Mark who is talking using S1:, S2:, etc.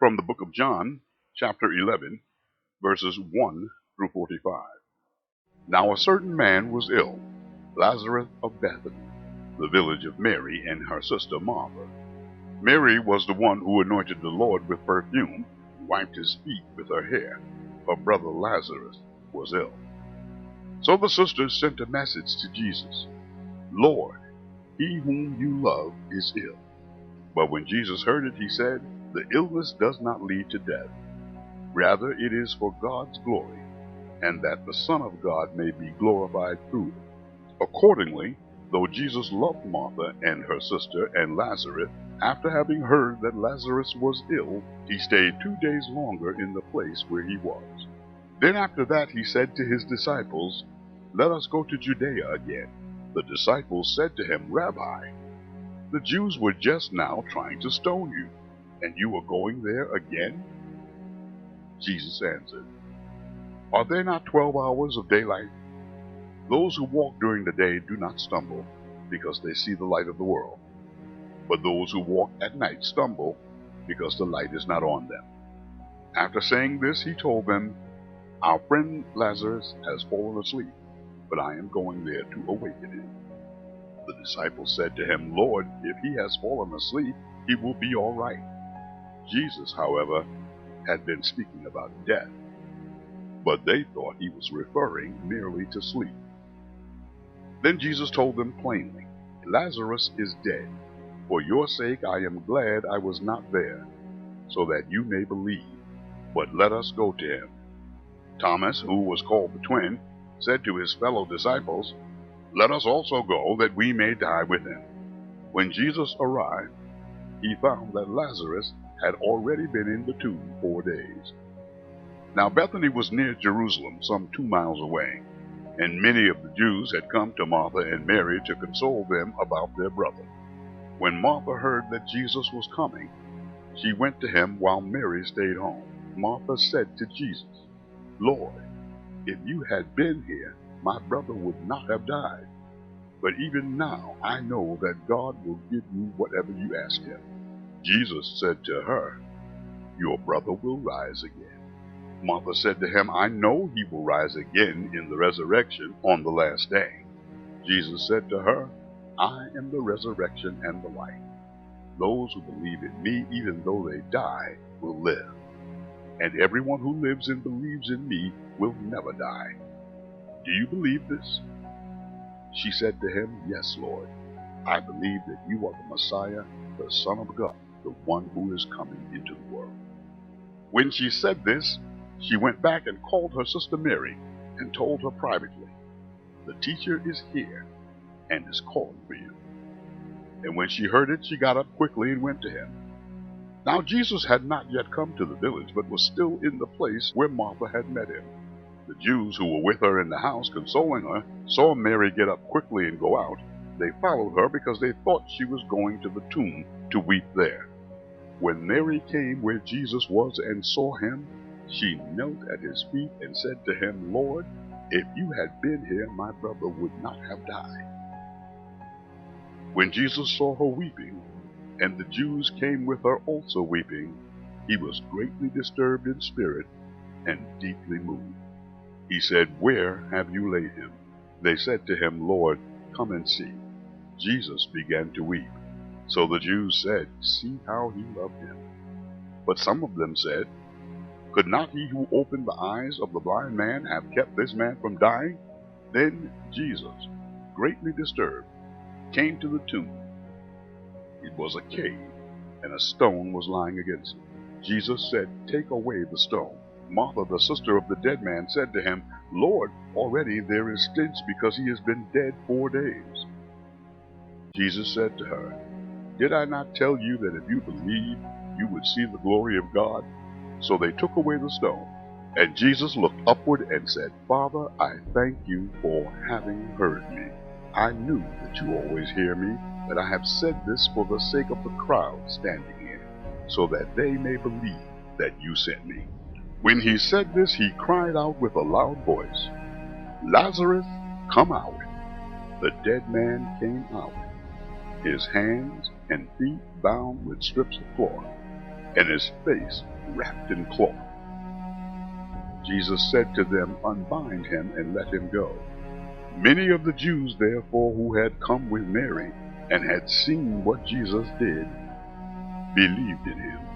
S1: From the book of John, chapter 11, verses 1 through 45. Now a certain man was ill, Lazarus of Bethany, the village of Mary and her sister Martha. Mary was the one who anointed the Lord with perfume and wiped his feet with her hair. Her brother Lazarus was ill. So the sisters sent a message to Jesus, "Lord, he whom you love is ill." But when Jesus heard it, he said, "The illness does not lead to death. Rather, it is for God's glory, and that the Son of God may be glorified through it." Accordingly, though Jesus loved Martha and her sister and Lazarus, after having heard that Lazarus was ill, he stayed 2 days longer in the place where he was. Then after that he said to his disciples, "Let us go to Judea again." The disciples said to him, "Rabbi, the Jews were just now trying to stone you, and you are going there again?" Jesus answered, "Are there not 12 hours of daylight? Those who walk during the day do not stumble, because they see the light of the world. But those who walk at night stumble, because the light is not on them." After saying this, he told them, "Our friend Lazarus has fallen asleep, but I am going there to awaken him." The disciples said to him, "Lord, if he has fallen asleep, he will be all right." Jesus, however, had been speaking about death, but they thought he was referring merely to sleep. Then Jesus told them plainly, "Lazarus is dead. For your sake I am glad I was not there, so that you may believe. But let us go to him." Thomas, who was called the twin, said to his fellow disciples, "Let us also go, that we may die with him." When Jesus arrived, he found that Lazarus had already been in the tomb 4 days. Now Bethany was near Jerusalem, some 2 miles away, and many of the Jews had come to Martha and Mary to console them about their brother. When Martha heard that Jesus was coming, she went to him while Mary stayed home. Martha said to Jesus, "Lord, if you had been here, my brother would not have died. But even now I know that God will give you whatever you ask him." Jesus said to her, "Your brother will rise again." Martha said to him, "I know he will rise again in the resurrection on the last day." Jesus said to her, "I am the resurrection and the life. Those who believe in me, even though they die, will live. And everyone who lives and believes in me will never die. Do you believe this?" She said to him, "Yes, Lord. I believe that you are the Messiah, the Son of God, the one who is coming into the world." When she said this, she went back and called her sister Mary and told her privately, "The teacher is here and is calling for you." And when she heard it, she got up quickly and went to him. Now Jesus had not yet come to the village, but was still in the place where Martha had met him. The Jews who were with her in the house, consoling her, saw Mary get up quickly and go out. They followed her because they thought she was going to the tomb to weep there. When Mary came where Jesus was and saw him, she knelt at his feet and said to him, "Lord, if you had been here, my brother would not have died." When Jesus saw her weeping, and the Jews came with her also weeping, he was greatly disturbed in spirit and deeply moved. He said, "Where have you laid him?" They said to him, "Lord, come and see." Jesus began to weep. So the Jews said, "See how he loved him." But some of them said, "Could not he who opened the eyes of the blind man have kept this man from dying?" Then Jesus, greatly disturbed, came to the tomb. It was a cave, and a stone was lying against it. Jesus said, "Take away the stone." Martha, the sister of the dead man, said to him, "Lord, already there is stench, because he has been dead 4 days." Jesus said to her, "Did I not tell you that if you believe, you would see the glory of God?" So they took away the stone. And Jesus looked upward and said, "Father, I thank you for having heard me. I knew that you always hear me, but I have said this for the sake of the crowd standing here, so that they may believe that you sent me." When he said this, he cried out with a loud voice, "Lazarus, come out." The dead man came out, his hands and feet bound with strips of cloth, and his face wrapped in cloth. Jesus said to them, Unbind him and let him go. Many of the Jews, therefore, who had come with Mary and had seen what Jesus did, believed in him.